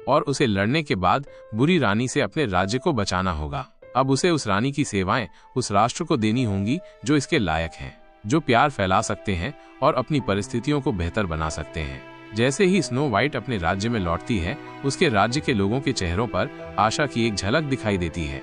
और उसे लड़ने के बाद बुरी रानी से अपने राज्य को बचाना होगा। अब उसे उस रानी की सेवाएं उस राष्ट्र को देनी होंगी जो इसके लायक हैं, जो प्यार फैला सकते हैं और अपनी परिस्थितियों को बेहतर बना सकते हैं। जैसे ही स्नो वाइट अपने राज्य में लौटती है, उसके राज्य के लोगों के चेहरों पर आशा की एक झलक दिखाई देती है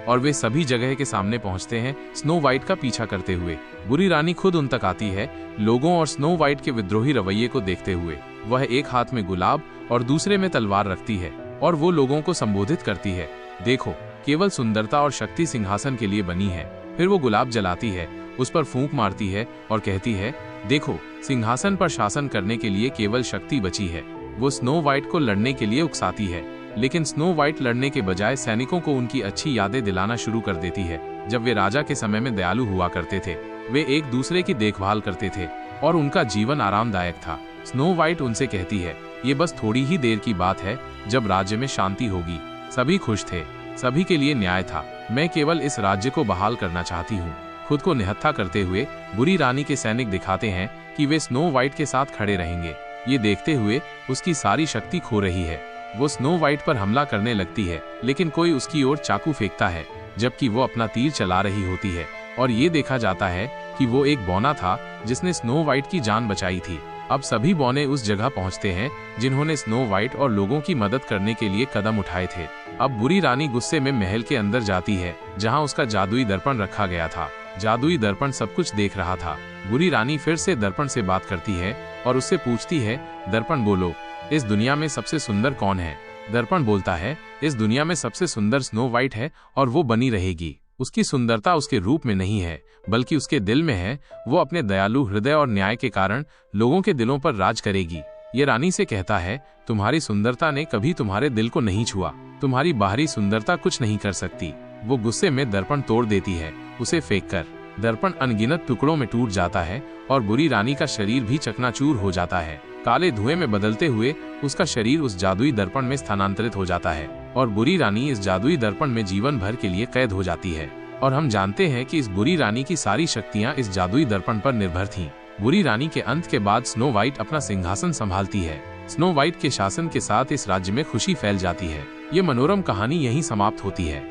और वे सभी जगह के सामने पहुंचते हैं स्नो वाइट का पीछा करते हुए। बुरी रानी खुद उन तक आती है, लोगों और स्नो वाइट के विद्रोही रवैये को देखते हुए। वह एक हाथ में गुलाब और दूसरे में तलवार रखती है और वो लोगों को संबोधित करती है, देखो, केवल सुंदरता और शक्ति सिंहासन के लिए बनी है। फिर वो गुलाब जलाती है, उस पर फूंक मारती है और कहती है, देखो, सिंहासन पर शासन करने के लिए केवल शक्ति बची है। वो स्नो वाइट को लड़ने के लिए उकसाती है, लेकिन स्नो वाइट लड़ने के बजाय सैनिकों को उनकी अच्छी यादें दिलाना शुरू कर देती है। जब वे राजा के समय में दयालु हुआ करते थे, वे एक दूसरे की देखभाल करते थे और उनका जीवन आरामदायक था। स्नो वाइट उनसे कहती है, ये बस थोड़ी ही देर की बात है, जब राज्य में शांति होगी। सभी खुश थे, सभी के लिए न्याय था। मैं केवल इस राज्य को बहाल करना चाहती हूँ। खुद को निहत्था करते हुए बुरी रानी के सैनिक दिखाते हैं कि वे स्नो वाइट के साथ खड़े रहेंगे। ये देखते हुए उसकी सारी शक्ति खो रही है। वो स्नो वाइट पर हमला करने लगती है, लेकिन कोई उसकी ओर चाकू फेंकता है, जबकि वो अपना तीर चला रही होती है और ये देखा जाता है कि वो एक बौना था जिसने स्नो वाइट की जान बचाई थी। अब सभी बौने उस जगह पहुंचते हैं जिन्होंने स्नो वाइट और लोगों की मदद करने के लिए कदम उठाए थे। अब बुरी रानी गुस्से में महल के अंदर जाती है, जहां उसका जादुई दर्पण रखा गया था। जादुई दर्पण सब कुछ देख रहा था। बुरी रानी फिर से दर्पण से बात करती है और उससे पूछती है, दर्पण बोलो, इस दुनिया में सबसे सुंदर कौन है? दर्पण बोलता है, इस दुनिया में सबसे सुंदर स्नो वाइट है और वो बनी रहेगी। उसकी सुंदरता उसके रूप में नहीं है, बल्कि उसके दिल में है। वो अपने दयालु हृदय और न्याय के कारण लोगों के दिलों पर राज करेगी। ये रानी से कहता है, तुम्हारी सुंदरता ने कभी तुम्हारे दिल को नहीं छुआ। तुम्हारी बाहरी सुंदरता कुछ नहीं कर सकती। वो गुस्से में दर्पण तोड़ देती है, उसे फेंककर। दर्पण अनगिनत टुकड़ों में टूट जाता है और बुरी रानी का शरीर भी चकनाचूर हो जाता है। काले धुएं में बदलते हुए उसका शरीर उस जादुई दर्पण में स्थानांतरित हो जाता है और बुरी रानी इस जादुई दर्पण में जीवन भर के लिए कैद हो जाती है। और हम जानते हैं कि इस बुरी रानी की सारी शक्तियां इस जादुई दर्पण पर निर्भर थीं। बुरी रानी के अंत के बाद स्नो वाइट अपना सिंहासन संभालती है। स्नो वाइट के शासन के साथ इस राज्य में खुशी फैल जाती है। ये मनोरम कहानी यहीं समाप्त होती है।